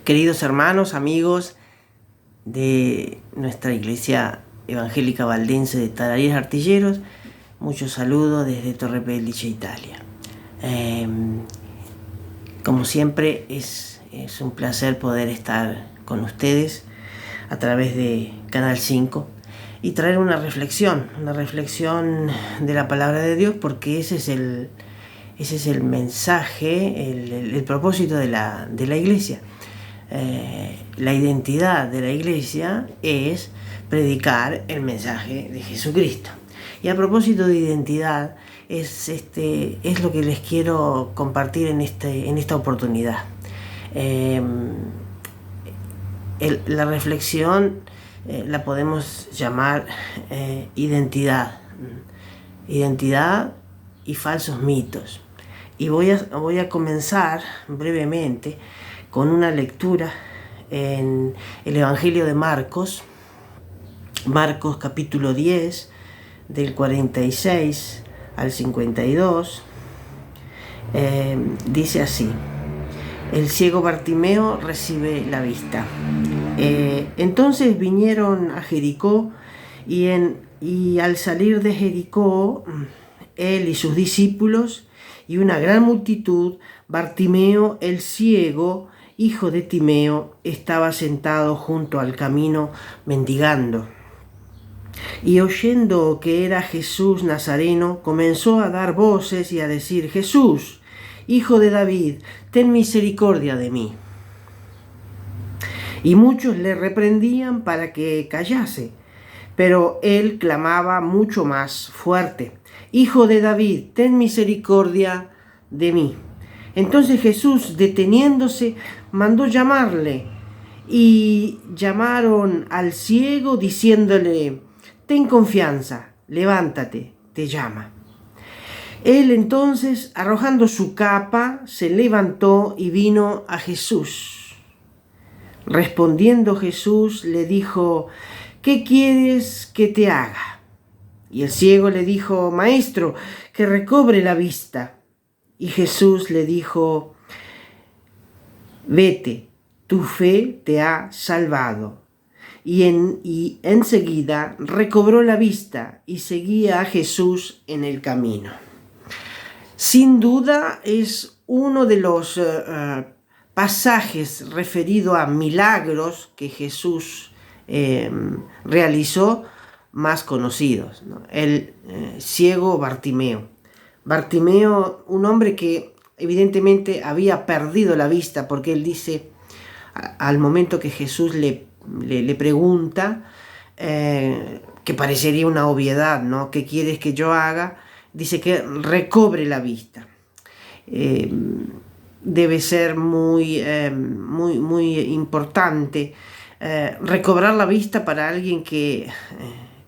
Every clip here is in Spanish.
Queridos hermanos, amigos de nuestra Iglesia Evangélica Valdense de Tararieras Artilleros, muchos saludos desde Torre Pellice, Italia. Como siempre, es un placer poder estar con ustedes a través de Canal 5 y traer una reflexión de la Palabra de Dios, porque ese es el mensaje, el propósito de la Iglesia. La identidad de la Iglesia es predicar el mensaje de Jesucristo. Y a propósito de identidad, es lo que les quiero compartir en esta oportunidad. La reflexión la podemos llamar identidad y falsos mitos. Y voy a comenzar brevemente con una lectura en el Evangelio de Marcos capítulo 10, del 46 al 52. Dice así: el ciego Bartimeo recibe la vista. Entonces vinieron a Jericó, y al salir de Jericó, él y sus discípulos y una gran multitud, Bartimeo el ciego, hijo de Timeo, estaba sentado junto al camino mendigando. Y oyendo que era Jesús Nazareno, comenzó a dar voces y a decir: Jesús, hijo de David, ten misericordia de mí. Y muchos le reprendían para que callase, pero él clamaba mucho más fuerte: Hijo de David, ten misericordia de mí. Entonces Jesús, deteniéndose, mandó llamarle, y llamaron al ciego diciéndole: ten confianza, levántate, te llama. Él entonces, arrojando su capa, se levantó y vino a Jesús. Respondiendo Jesús le dijo: ¿qué quieres que te haga? Y el ciego le dijo: Maestro, que recobre la vista. Y Jesús le dijo: vete, tu fe te ha salvado. Y enseguida recobró la vista y seguía a Jesús en el camino. Sin duda es uno de los pasajes referido a milagros que Jesús realizó más conocidos, ¿no? El ciego Bartimeo. Bartimeo, un hombre que evidentemente había perdido la vista, porque él dice, al momento que Jesús le pregunta, que parecería una obviedad, ¿no? ¿Qué quieres que yo haga? Dice que recobre la vista. Debe ser muy importante recobrar la vista para alguien que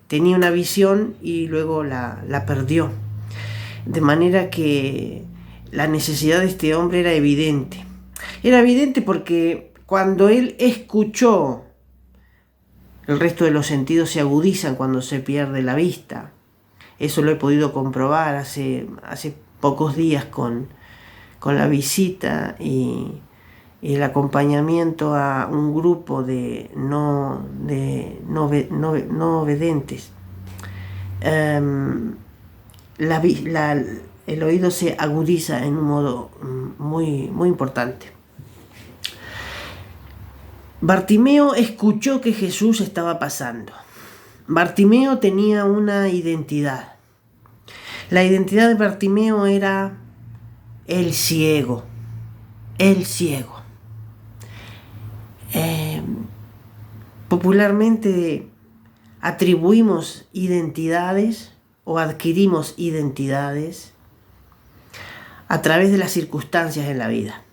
tenía una visión y luego la perdió. De manera que la necesidad de este hombre era evidente. Era evidente porque cuando él escuchó, el resto de los sentidos se agudizan cuando se pierde la vista. Eso lo he podido comprobar hace pocos días con la visita y el acompañamiento a un grupo de no videntes. El oído se agudiza en un modo muy, muy importante. Bartimeo escuchó que Jesús estaba pasando. Bartimeo tenía una identidad. La identidad de Bartimeo era el ciego. El ciego. Popularmente atribuimos identidades o adquirimos identidades a través de las circunstancias en la vida.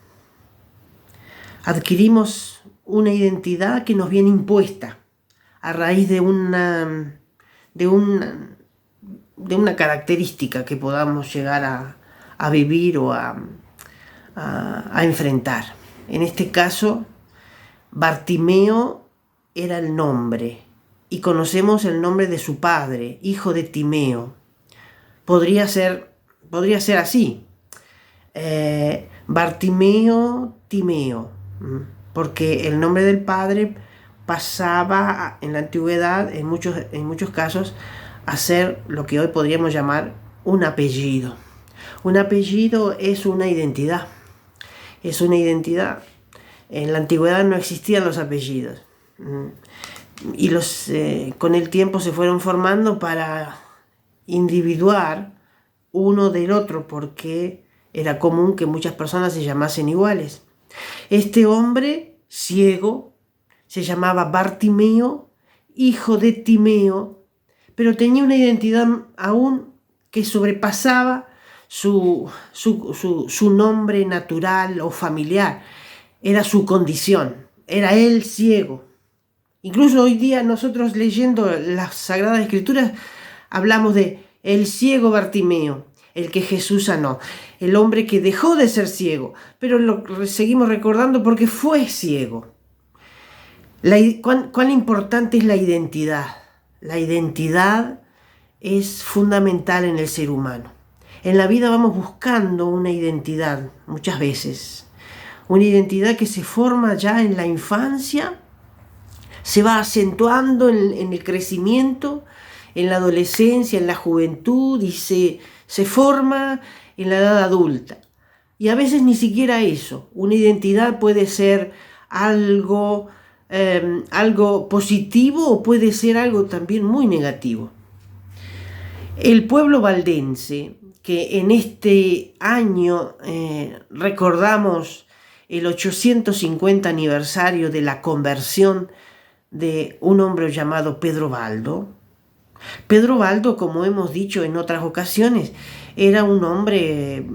Adquirimos una identidad que nos viene impuesta a raíz de una característica que podamos llegar a vivir o a enfrentar. En este caso, Bartimeo era el nombre, y conocemos el nombre de su padre, hijo de Timeo. Podría ser así. Bartimeo, Timeo. porque el nombre del padre pasaba en la antigüedad, en muchos casos, a ser lo que hoy podríamos llamar un apellido. Un apellido es una identidad. Es una identidad. En la antigüedad no existían los apellidos. Y con el tiempo se fueron formando para individuar uno del otro, porque era común que muchas personas se llamasen iguales. Este hombre ciego se llamaba Bartimeo, hijo de Timeo, pero tenía una identidad aún que sobrepasaba su nombre natural o familiar. Era su condición, era él ciego. Incluso hoy día nosotros, leyendo las Sagradas Escrituras, hablamos de el ciego Bartimeo, el que Jesús sanó, el hombre que dejó de ser ciego, pero lo seguimos recordando porque fue ciego. ¿Cuán importante es la identidad? La identidad es fundamental en el ser humano. En la vida vamos buscando una identidad, muchas veces. Una identidad que se forma ya en la infancia, se va acentuando en el crecimiento, en la adolescencia, en la juventud, y se forma en la edad adulta. Y a veces ni siquiera eso. Una identidad puede ser algo positivo o puede ser algo también muy negativo. El pueblo valdense, que en este año recordamos el 850 aniversario de la conversión de un hombre llamado Pedro Baldo. Pedro Baldo, como hemos dicho en otras ocasiones, era un hombre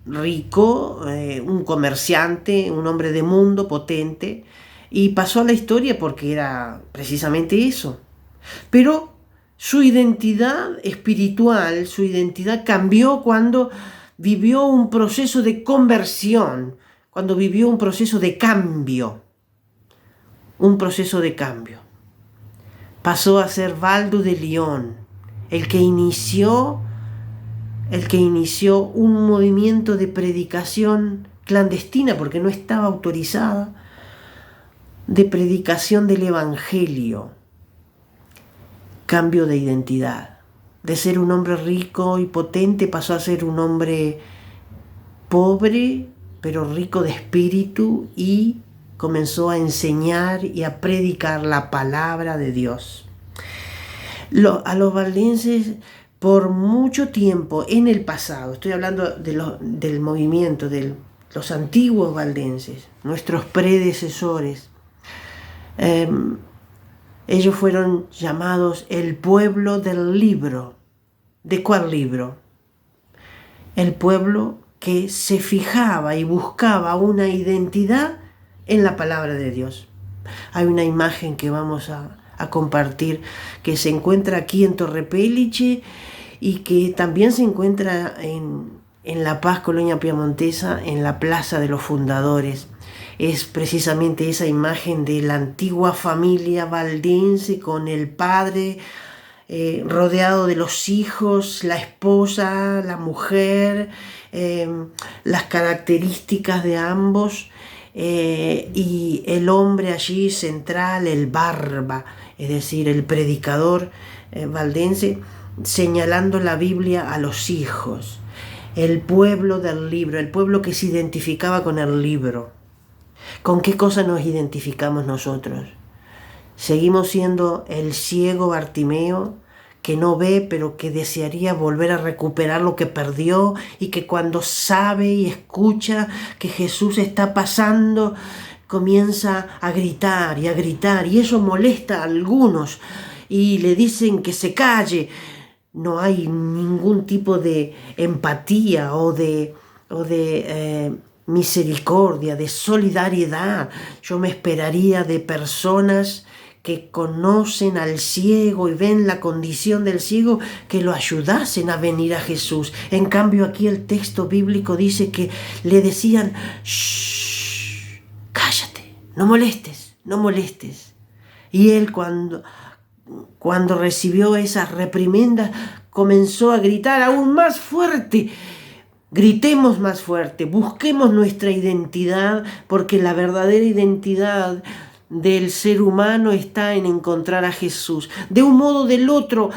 rico, un comerciante, un hombre de mundo potente, y pasó a la historia porque era precisamente eso. Pero su identidad espiritual, su identidad cambió cuando vivió un proceso de conversión, cuando vivió un proceso de cambio. Un proceso de cambio. Pasó a ser Baldo de León, el que inició un movimiento de predicación clandestina, porque no estaba autorizada, de predicación del Evangelio. Cambio de identidad. De ser un hombre rico y potente pasó a ser un hombre pobre, pero rico de espíritu, y comenzó a enseñar y a predicar la palabra de Dios. A los valdenses, por mucho tiempo en el pasado, estoy hablando del movimiento, de los antiguos valdenses, nuestros predecesores, ellos fueron llamados el pueblo del libro. ¿De cuál libro? El pueblo que se fijaba y buscaba una identidad en la palabra de Dios. Hay una imagen que vamos a compartir que se encuentra aquí en Torre Pellice y que también se encuentra en La Paz, Colonia Piamontesa, en la Plaza de los Fundadores. Es precisamente esa imagen de la antigua familia valdense con el padre rodeado de los hijos, la esposa, la mujer, las características de ambos, y el hombre allí central, el barba, es decir, el predicador valdense, señalando la Biblia a los hijos. El pueblo del libro, el pueblo que se identificaba con el libro. ¿Con qué cosa nos identificamos nosotros? Seguimos siendo el ciego Bartimeo, que no ve, pero que desearía volver a recuperar lo que perdió, y que cuando sabe y escucha que Jesús está pasando, comienza a gritar, y eso molesta a algunos, y le dicen que se calle. No hay ningún tipo de empatía o de misericordia, de solidaridad. Yo me esperaría de personas que conocen al ciego y ven la condición del ciego, que lo ayudasen a venir a Jesús. En cambio, aquí el texto bíblico dice que le decían: shh, cállate, no molestes, no molestes. Y él, cuando recibió esas reprimendas, comenzó a gritar aún más fuerte: Gritemos más fuerte, busquemos nuestra identidad, porque la verdadera identidad del ser humano está en encontrar a Jesús. De un modo o del otro,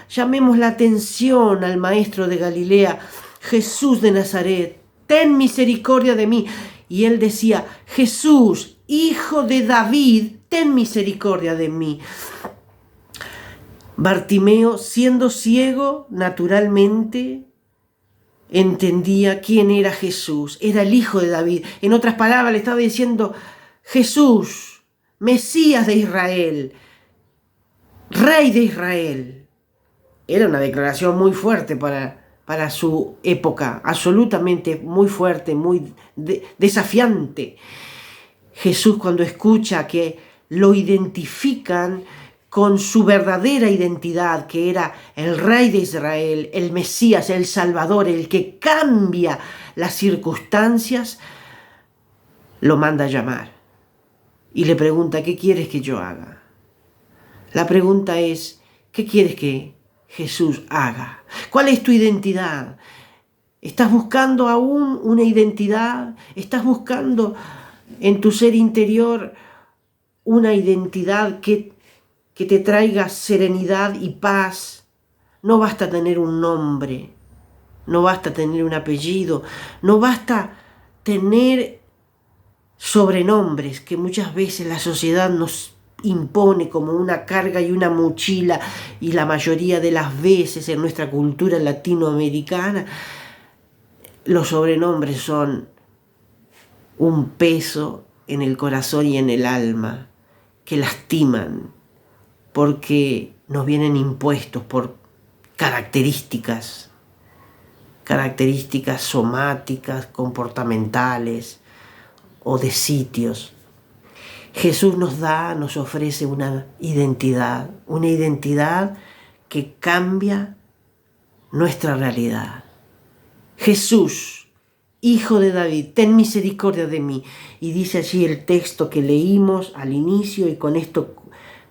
llamemos la atención al maestro de Galilea, Jesús de Nazaret, ten misericordia de mí. Y él decía, Jesús, hijo de David, ten misericordia de mí. Bartimeo, siendo ciego, naturalmente entendía quién era Jesús. Era el hijo de David. En otras palabras, le estaba diciendo, Jesús, Mesías de Israel, Rey de Israel. Era una declaración muy fuerte para su época, absolutamente muy fuerte, muy desafiante. Jesús, cuando escucha que lo identifican con su verdadera identidad, que era el Rey de Israel, el Mesías, el Salvador, el que cambia las circunstancias, lo manda a llamar y le pregunta, ¿qué quieres que yo haga? La pregunta es, ¿qué quieres que Jesús haga? ¿Cuál es tu identidad? ¿Estás buscando aún una identidad? ¿Estás buscando en tu ser interior una identidad que te traiga serenidad y paz? No basta tener un nombre, no basta tener un apellido, no basta tener sobrenombres que muchas veces la sociedad nos impone como una carga y una mochila, y la mayoría de las veces en nuestra cultura latinoamericana los sobrenombres son un peso en el corazón y en el alma que lastiman porque nos vienen impuestos por características somáticas, comportamentales o de sitios. Jesús nos ofrece una identidad que cambia nuestra realidad. Jesús, hijo de David, ten misericordia de mí. Y dice allí el texto que leímos al inicio, y con esto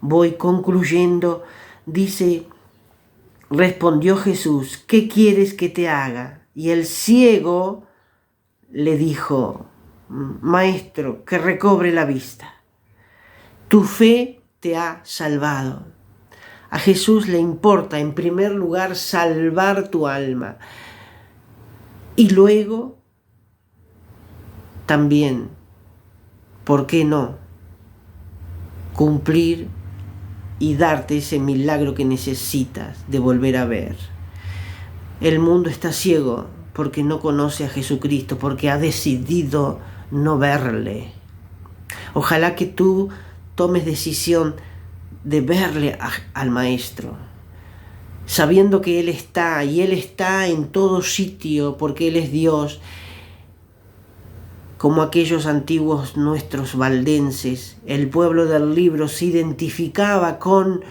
voy concluyendo. Dice, respondió Jesús, ¿qué quieres que te haga? Y el ciego le dijo, Maestro, que recobre la vista. Tu fe te ha salvado. A Jesús le importa, en primer lugar, salvar tu alma. Y luego, también, ¿por qué no? Cumplir y darte ese milagro que necesitas de volver a ver. El mundo está ciego porque no conoce a Jesucristo, porque ha decidido no verle. Ojalá que tú tomes decisión de verle al Maestro, sabiendo que Él está, y Él está en todo sitio, porque Él es Dios, como aquellos antiguos nuestros valdenses. El pueblo del libro se identificaba con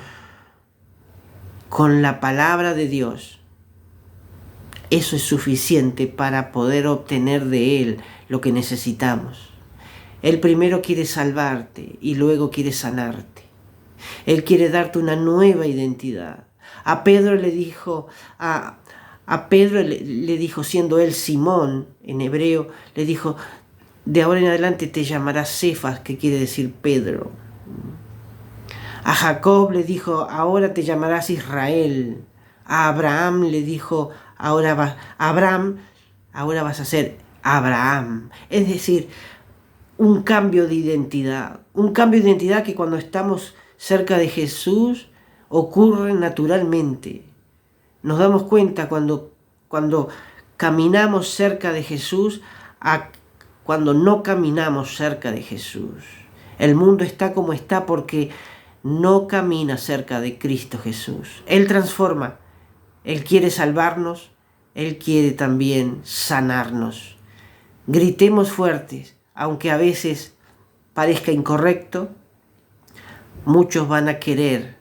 la palabra de Dios. Eso es suficiente para poder obtener de Él lo que necesitamos. Él primero quiere salvarte y luego quiere sanarte. Él quiere darte una nueva identidad. A Pedro le dijo, siendo él Simón, en hebreo, le dijo, de ahora en adelante te llamarás Cefas, que quiere decir Pedro. A Jacob le dijo, ahora te llamarás Israel. A Abraham le dijo, ahora vas a ser Abraham. Es decir, un cambio de identidad. Un cambio de identidad que cuando estamos cerca de Jesús ocurre naturalmente. Nos damos cuenta cuando caminamos cerca de Jesús a cuando no caminamos cerca de Jesús. El mundo está como está porque no camina cerca de Cristo Jesús. Él transforma, Él quiere salvarnos, Él quiere también sanarnos. Gritemos fuertes, aunque a veces parezca incorrecto. Muchos van a querer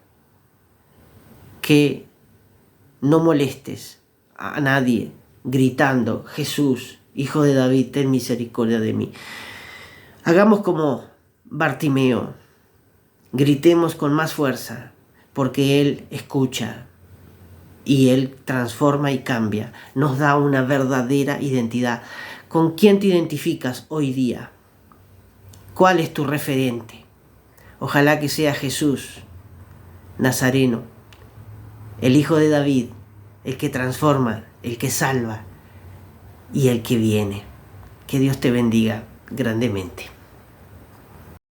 que no molestes a nadie gritando, Jesús, Hijo de David, ten misericordia de mí. Hagamos como Bartimeo, gritemos con más fuerza, porque Él escucha. y Él transforma y cambia, nos da una verdadera identidad. ¿Con quién te identificas hoy día? ¿Cuál es tu referente? Ojalá que sea Jesús Nazareno, el Hijo de David, el que transforma, el que salva y el que viene. Que Dios te bendiga grandemente.